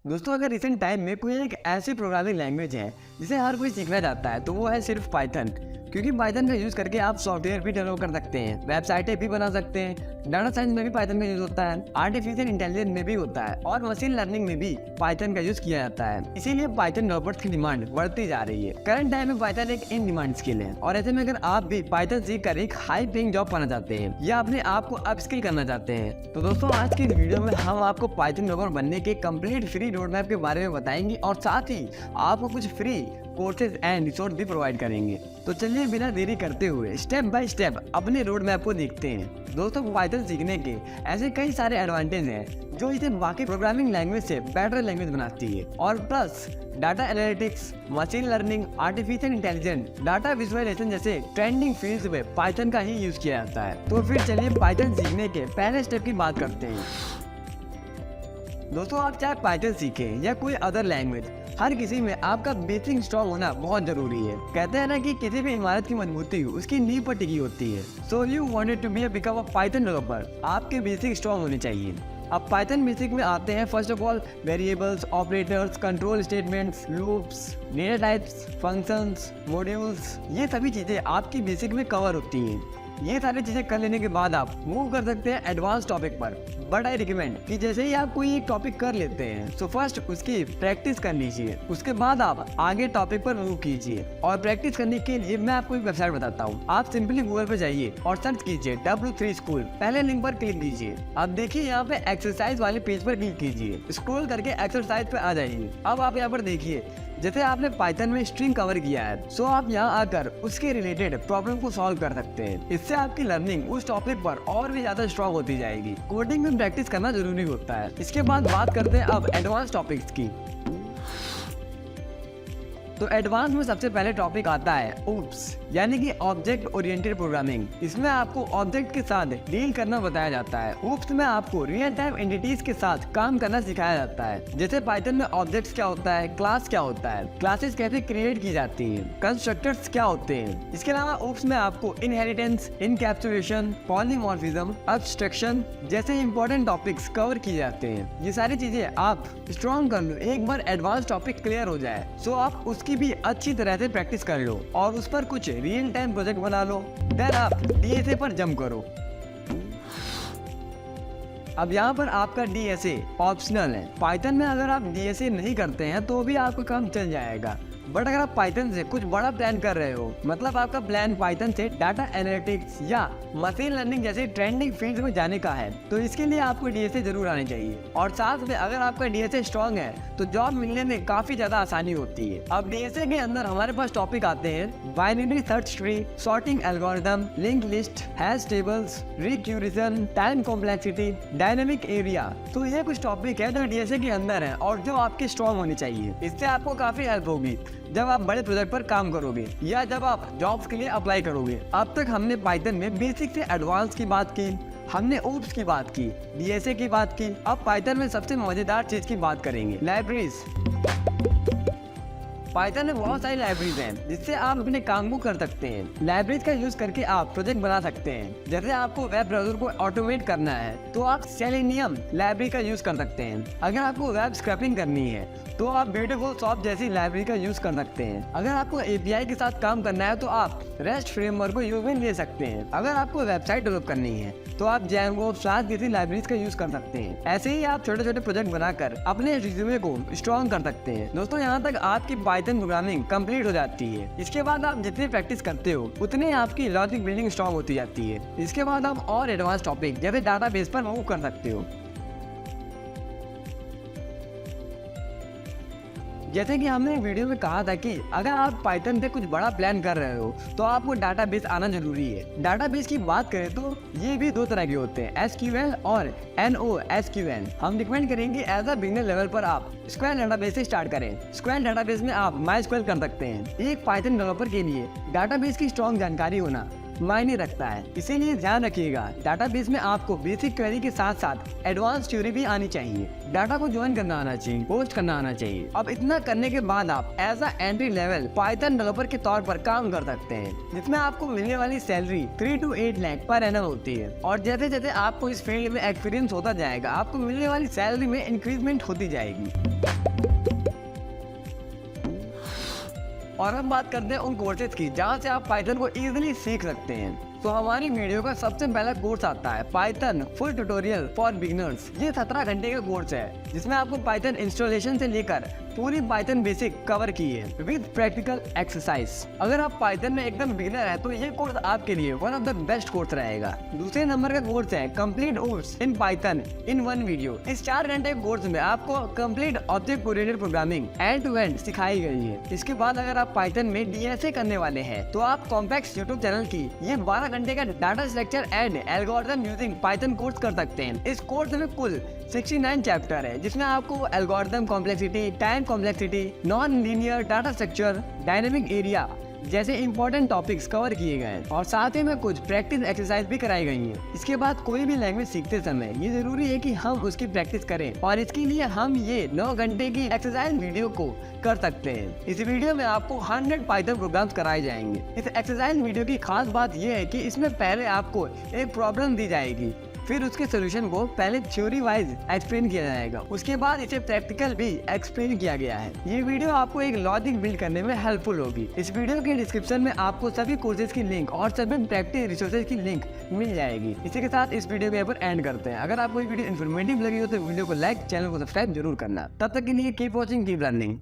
दोस्तों अगर recent time में कोई एक ऐसी प्रोग्रामिंग लैंग्वेज है जिसे हर कोई सीखना चाहता है तो वो है सिर्फ पाइथन। क्योंकि पाइथन का यूज़ करके आप सॉफ्टवेयर भी डेवलप कर सकते हैं, वेबसाइटें भी बना सकते हैं। डाटा साइंस में भी पाइथन का यूज़ होता है, आर्टिफिशियल इंटेलिजेंस में भी होता है और मशीन लर्निंग में भी पाइथन का यूज़ किया जाता है। इसीलिए पाइथन डेवलपर्स की डिमांड बढ़ती जा रही है। करंट टाइम में पाइथन एक इन डिमांड स्किल है और ऐसे में अगर आप भी पाइथन सीख कर एक हाई पेइंग जॉब पाना चाहते हैं या अपने आप को अप स्किल करना चाहते हैं तो दोस्तों आज की वीडियो में हम आपको पाइथन डेवलपर बनने के कंप्लीट फ्री रोड मैप के बारे में बताएंगे और साथ ही आपको कुछ फ्री कोर्सेज एंड रिसोर्स भी प्रोवाइड करेंगे। तो चलिए बिना देरी करते हुए स्टेप बाय स्टेप अपने रोड मैप को देखते हैं। दोस्तों पाइथन सीखने के ऐसे कई सारे एडवांटेज हैं जो इसे बाकी प्रोग्रामिंग लैंग्वेज से बेटर लैंग्वेज बनाती है और plus data analytics, machine learning, artificial intelligence, data visualisation जैसे ट्रेंडिंग फील्ड्स में पाइथन का ही यूज किया जाता है। तो फिर चलिए पाइथन सीखने के पहले स्टेप की बात करते हैं। दोस्तों आप चाहे पाइथन सीखें या कोई अदर लैंग्वेज, हर किसी में आपका बेसिक स्ट्रॉन्ग होना बहुत जरूरी है। कहते हैं ना कि किसी भी इमारत की मजबूती उसकी नींव पर टिकी होती है। So you wanted to be become a Python developer, आपके बेसिक स्ट्रॉन्ग होने चाहिए। अब पाइथन बेसिक में आते हैं first of all variables, operators, control statements, loops, data types, functions, modules, ये सभी चीजें आपकी बेसिक में कवर होती हैं। ये सारी चीजें कर लेने के बाद आप मूव कर सकते हैं एडवांस टॉपिक पर। बट आई रिकमेंड कि जैसे ही आप कोई एक टॉपिक कर लेते हैं तो फर्स्ट उसकी प्रैक्टिस कर लीजिए, उसके बाद आप आगे टॉपिक पर मूव कीजिए। और प्रैक्टिस करने के लिए मैं आपको एक वेबसाइट बताता हूँ। आप सिंपली गूगल पे जाइए और सर्च कीजिए W3 स्कूल, पहले लिंक पर क्लिक कीजिए। अब देखिए यहाँ पे एक्सरसाइज वाले पेज पर क्लिक कीजिए, स्क्रॉल करके एक्सरसाइज पे आ जाइए। अब आप यहाँ पर देखिए जैसे आपने पाइथन में स्ट्रिंग कवर किया है सो आप यहाँ आकर उसके रिलेटेड प्रॉब्लम को सॉल्व कर सकते हैं। इससे आपकी लर्निंग उस टॉपिक पर और भी ज्यादा स्ट्रॉन्ग होती जाएगी। कोडिंग में प्रैक्टिस करना जरूरी होता है। इसके बाद बात करते हैं अब एडवांस टॉपिक्स की। तो एडवांस में सबसे पहले टॉपिक आता है ओप्स, यानी कि ऑब्जेक्ट ओरिएंटेड प्रोग्रामिंग। इसमें आपको ऑब्जेक्ट के साथ डील करना बताया जाता है। ओप्स में आपको रियल टाइम एंटिटीज के साथ काम करना सिखाया जाता है। जैसे पाइथन में ऑब्जेक्ट्स क्या होता है, क्लास क्या होता है, क्लासेस कैसे क्रिएट की जाती हैं, कंस्ट्रक्टर्स क्या होते हैं। इसके अलावा ओप्स में आपको इनहेरिटेंस, इनकैप्सुलेशन, पॉलीमॉर्फिज्म, एब्स्ट्रैक्शन जैसे इंपॉर्टेंट टॉपिक्स कवर किए जाते हैं। ये सारी चीजें आप स्ट्रॉन्ग कर लो, एक बार एडवांस टॉपिक क्लियर हो जाए सो आप उसकी भी अच्छी तरह से प्रैक्टिस कर लो और उस पर कुछ रियल टाइम प्रोजेक्ट बना लो। देन आप डीएसए पर जंप करो। अब यहाँ पर आपका डीएसए ऑप्शनल है। पाइथन में अगर आप डीएसए नहीं करते हैं तो भी आपका काम चल जाएगा। बट अगर आप पाइथन से कुछ बड़ा प्लान कर रहे हो, मतलब आपका प्लान पाइथन से डाटा एनालिटिक्स या मशीन लर्निंग जैसे ट्रेंडिंग फील्ड में जाने का है तो इसके लिए आपको डीएसए जरूर आने चाहिए। और साथ में अगर आपका डीएसए स्ट्रॉन्ग है तो जॉब मिलने में काफी ज्यादा आसानी होती है। अब डीएसए के अंदर हमारे पास टॉपिक आते हैं binary search tree, sorting algorithm, link list, hash tables, recursion, time complexity, dynamic area. तो ये कुछ टॉपिक है जो डीएसए के अंदर है और जो आपके स्ट्रॉन्ग होनी चाहिए। इससे आपको काफी हेल्प होगी जब आप बड़े प्रोजेक्ट पर काम करोगे या जब आप जॉब्स के लिए अप्लाई करोगे। अब तक हमने पाइथन में बेसिक से एडवांस की बात की, हमने ओप्स की बात की, डीएसए की बात की। अब पाइथन में सबसे मजेदार चीज की बात करेंगे, लाइब्रेरीज। पाइथन में बहुत सारी लाइब्रेरीज हैं जिससे आप अपने काम को कर सकते हैं। लाइब्रेरीज का यूज करके आप प्रोजेक्ट बना सकते हैं। जैसे आपको वेब ब्राउजर को ऑटोमेट करना है तो आप सेलेनियम लाइब्रेरी का यूज कर सकते हैं। अगर आपको वेब स्क्रैपिंग करनी है तो आप ब्यूटीफुल शॉप जैसी लाइब्रेरी का यूज कर सकते हैं। अगर आपको एपीआई के साथ काम करना है तो आप रेस्ट फ्रेमवर्क को यूज में ले सकते हैं। अगर आपको वेबसाइट डेवलप करनी है तो आप जैंगो, फ्लास्क जैसी लाइब्रेरीज का यूज कर सकते हैं। ऐसे ही आप छोटे छोटे प्रोजेक्ट बनाकर अपने रिज्यूमे को स्ट्रॉन्ग कर सकते हैं। दोस्तों यहाँ तक आपकी पाइथन प्रोग्रामिंग कंप्लीट हो जाती है। इसके बाद आप जितनी प्रैक्टिस करते हो उतनी आपकी लॉजिक बिल्डिंग स्ट्रॉन्ग होती जाती है। इसके बाद आप और एडवांस टॉपिक जैसे डाटाबेस पर मूव कर सकते हो। जैसे कि हमने वीडियो में कहा था कि अगर आप पाइथन पे कुछ बड़ा प्लान कर रहे हो तो आपको डाटाबेस आना जरूरी है। डाटाबेस की बात करें तो ये भी दो तरह के होते हैं, एसक्यूएल और NoSQL। हम रिकमेंड करेंगे एज अ बिगिनर लेवल पर आप स्क्वेल डाटाबेस से स्टार्ट करें। स्क्वेल डाटाबेस में आप MySQL कर सकते हैं। एक पाइथन डेवलपर के लिए डाटाबेस की स्ट्रॉन्ग जानकारी होना मायने रखता है। इसीलिए ध्यान रखिएगा, डाटाबेस में आपको बेसिक क्वेरी के साथ साथ एडवांस थ्योरी भी आनी चाहिए। डाटा को ज्वाइन करना आना चाहिए, पोस्ट करना आना चाहिए। अब इतना करने के बाद आप as a entry level Python developer के तौर पर काम कर सकते हैं, जिसमें आपको मिलने वाली salary 3 to 8 lakh per annum होती है। और जैसे जैसे आपको इस फील्ड में एक्सपीरियंस होता जाएगा, आपको मिलने वाली सैलरी में इंक्रीजमेंट होती जाएगी। और हम बात करते हैं उन कोर्सेज की जहाँ से आप पाइथन को इजीली सीख सकते हैं। तो हमारी वीडियो का सबसे पहला कोर्स आता है Python full tutorial for beginners. ये 17 घंटे का कोर्स है, जिसमें आपको पाइथन इंस्टॉलेशन से लेकर पूरी पाइथन बेसिक कवर की है विद प्रैक्टिकल एक्सरसाइज। अगर आप पाइथन में एकदम बिगिनर है तो ये कोर्स आपके लिए one of the best course रहेगा। दूसरे नंबर का कोर्स है complete course in Python in 1 video. इस 4 घंटे के कोर्स में आपको complete object oriented programming end to end सिखाई गई है। इसके बाद अगर आप पाइथन में डीएसए करने वाले हैं तो आप कॉम्पैक्स यूट्यूब चैनल की ये 12 घंटे का data structure and algorithm using Python course कर सकते हैं। इस कोर्स में कुल 69 चैप्टर है, जिसमें आपको algorithm complexity, time complexity, non linear data structure, dynamic area जैसे इंपॉर्टेंट टॉपिक्स कवर किए गए हैं और साथ ही में कुछ प्रैक्टिस एक्सरसाइज भी कराई गई हैं। इसके बाद कोई भी लैंग्वेज सीखते समय ये जरूरी है कि हम उसकी प्रैक्टिस करें और इसके लिए हम ये 9 घंटे की एक्सरसाइज वीडियो को कर सकते हैं। इस वीडियो में आपको 100 पाइथन प्रोग्राम्स कराए जाएंगे। इस एक्सरसाइज वीडियो की खास बात यह है कि इसमें पहले आपको एक प्रॉब्लम दी जाएगी, फिर उसके सोल्यूशन को पहले थ्योरी वाइज एक्सप्लेन किया जाएगा, उसके बाद इसे प्रैक्टिकल भी एक्सप्लेन किया गया है। ये वीडियो आपको एक लॉजिक बिल्ड करने में हेल्पफुल होगी। इस वीडियो के डिस्क्रिप्शन में आपको सभी कोर्सेज की लिंक और सभी प्रैक्टिस रिसोर्सेज की लिंक मिल जाएगी। इसी के साथ इस वीडियो को यहाँ पर एंड करते हैं। अगर आपको ये वीडियो इन्फॉर्मेटिव लगी हो तो वीडियो को लाइक, चैनल को सब्सक्राइब जरूर करना। तब तक के लिए कीप वॉचिंग, कीप लर्निंग।